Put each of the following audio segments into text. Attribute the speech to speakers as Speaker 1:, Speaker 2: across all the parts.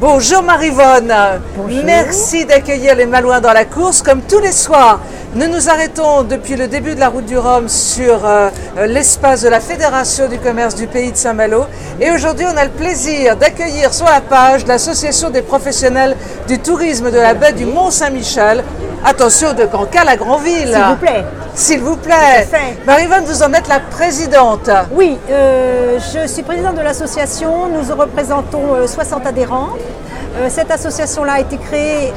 Speaker 1: Bonjour Maryvonne,
Speaker 2: Bonjour.
Speaker 1: Merci d'accueillir les Malouins dans la course. Comme tous les soirs, nous nous arrêtons depuis le début de la route du Rhum sur l'espace de la Fédération du commerce du pays de Saint-Malo. Et aujourd'hui, on a le plaisir d'accueillir sur la page l'association des professionnels du tourisme de la baie du Mont-Saint-Michel. Attention, de Cancale à Granville.
Speaker 2: S'il vous plaît.
Speaker 1: S'il vous plaît.
Speaker 2: Tout à fait.
Speaker 1: Maryvonne, vous en êtes la présidente.
Speaker 2: Oui, je suis présidente de l'association. Nous représentons 60 adhérents. Cette association-là a été créée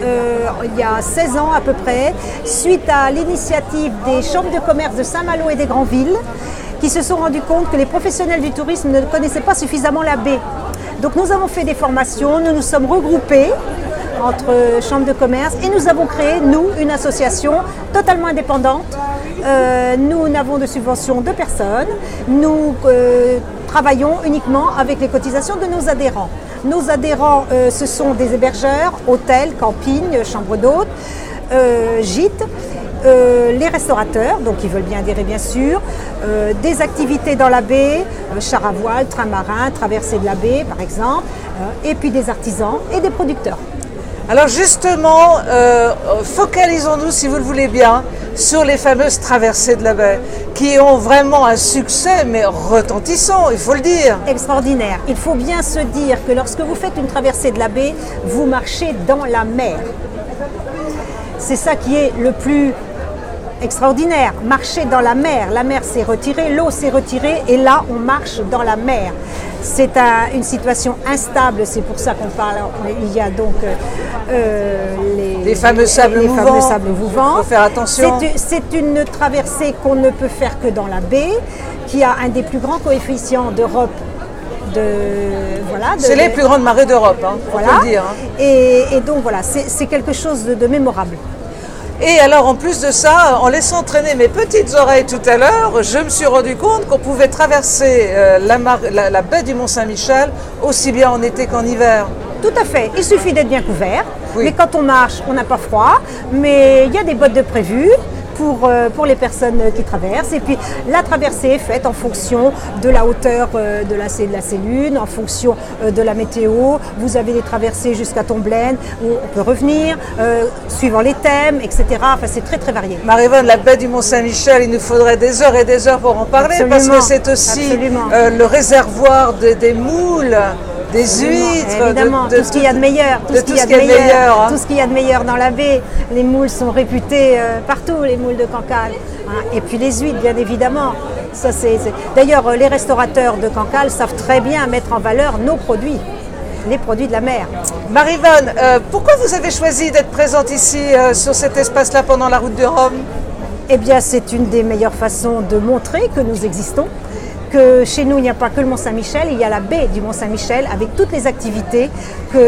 Speaker 2: il y a 16 ans à peu près, suite à l'initiative des chambres de commerce de Saint-Malo et des Granvilles, qui se sont rendus compte que les professionnels du tourisme ne connaissaient pas suffisamment la baie. Donc nous avons fait des formations, nous nous sommes regroupés entre chambres de commerce et nous avons créé, nous, une association totalement indépendante. Nous n'avons de subvention de personne. Nous travaillons uniquement avec les cotisations de nos adhérents. Nos adhérents, ce sont des hébergeurs, hôtels, campings, chambres d'hôtes, gîtes, les restaurateurs, donc ils veulent bien adhérer bien sûr, des activités dans la baie, char à voile, train marin, traversée de la baie par exemple, et puis des artisans et des producteurs.
Speaker 1: Alors justement, focalisons-nous, si vous le voulez bien, sur les fameuses traversées de la baie, qui ont vraiment un succès, mais retentissant, il faut le dire.
Speaker 2: Extraordinaire. Il faut bien se dire que lorsque vous faites une traversée de la baie, vous marchez dans la mer. C'est ça qui est le plus extraordinaire, marcher dans la mer s'est retirée, l'eau s'est retirée et là on marche dans la mer. C'est une situation instable, c'est pour ça qu'on parle, il y a donc
Speaker 1: les fameux sables mouvants. Il faut faire attention.
Speaker 2: C'est une traversée qu'on ne peut faire que dans la baie, qui a un des plus grands coefficients d'Europe.
Speaker 1: C'est les plus grandes marées d'Europe, on peut le dire.
Speaker 2: Et donc voilà, c'est quelque chose de mémorable.
Speaker 1: Et alors en plus de ça, en laissant traîner mes petites oreilles tout à l'heure, je me suis rendu compte qu'on pouvait traverser la baie du Mont-Saint-Michel aussi bien en été qu'en hiver.
Speaker 2: Tout à fait, il suffit d'être bien couvert,
Speaker 1: oui.
Speaker 2: Mais quand on marche, on n'a pas froid, mais il y a des bottes de prévues pour les personnes qui traversent. Et puis la traversée est faite en fonction de la hauteur de la cellule, en fonction de la météo. Vous avez des traversées jusqu'à Tomblaine où on peut revenir, suivant les thèmes, etc. Enfin, c'est très très varié.
Speaker 1: Maryvonne, la baie du Mont-Saint-Michel, il nous faudrait des heures et des heures pour en parler. Absolument. Parce que c'est aussi le réservoir des moules, des huîtres,
Speaker 2: évidemment, tout ce qu'il y a de meilleur, tout ce qu'il y a de meilleur dans la baie. Les moules sont réputés partout, les moules de Cancale. Et puis les huîtres, bien évidemment. Ça, D'ailleurs, les restaurateurs de Cancale savent très bien mettre en valeur nos produits, les produits de la mer.
Speaker 1: Maryvonne, pourquoi vous avez choisi d'être présente ici sur cet espace-là pendant la route du Rhum?
Speaker 2: Eh bien, c'est une des meilleures façons de montrer que nous existons. Que chez nous, il n'y a pas que le Mont-Saint-Michel, il y a la baie du Mont-Saint-Michel avec toutes les activités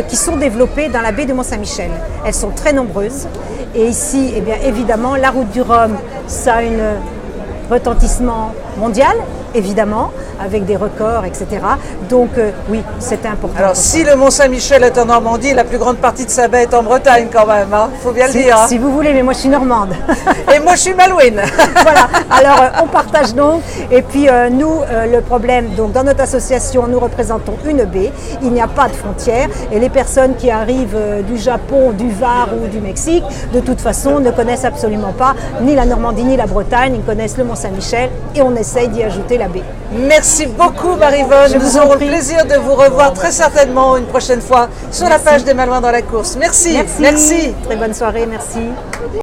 Speaker 2: qui sont développées dans la baie du Mont-Saint-Michel. Elles sont très nombreuses. Et ici, eh bien, évidemment, la route du Rhum, ça a un retentissement mondial, évidemment, avec des records, etc. Donc oui, c'est important.
Speaker 1: Alors si le Mont-Saint-Michel est en Normandie, la plus grande partie de sa baie est en Bretagne quand même, il faut bien le dire.
Speaker 2: Si vous voulez, mais moi je suis normande.
Speaker 1: Et moi je suis malouine.
Speaker 2: Voilà, alors on partage donc. Et puis nous, le problème, donc dans notre association, nous représentons une baie, il n'y a pas de frontières. Et les personnes qui arrivent du Japon, du Var ou du Mexique, de toute façon, ne connaissent absolument pas ni la Normandie ni la Bretagne, ils connaissent le Mont-Saint-Michel et on essaye d'y ajouter la baie.
Speaker 1: Merci beaucoup Maryvonne, nous aurons le plaisir de vous revoir très certainement une prochaine fois sur la page des Malouins dans la course. Merci.
Speaker 2: Très bonne soirée, merci.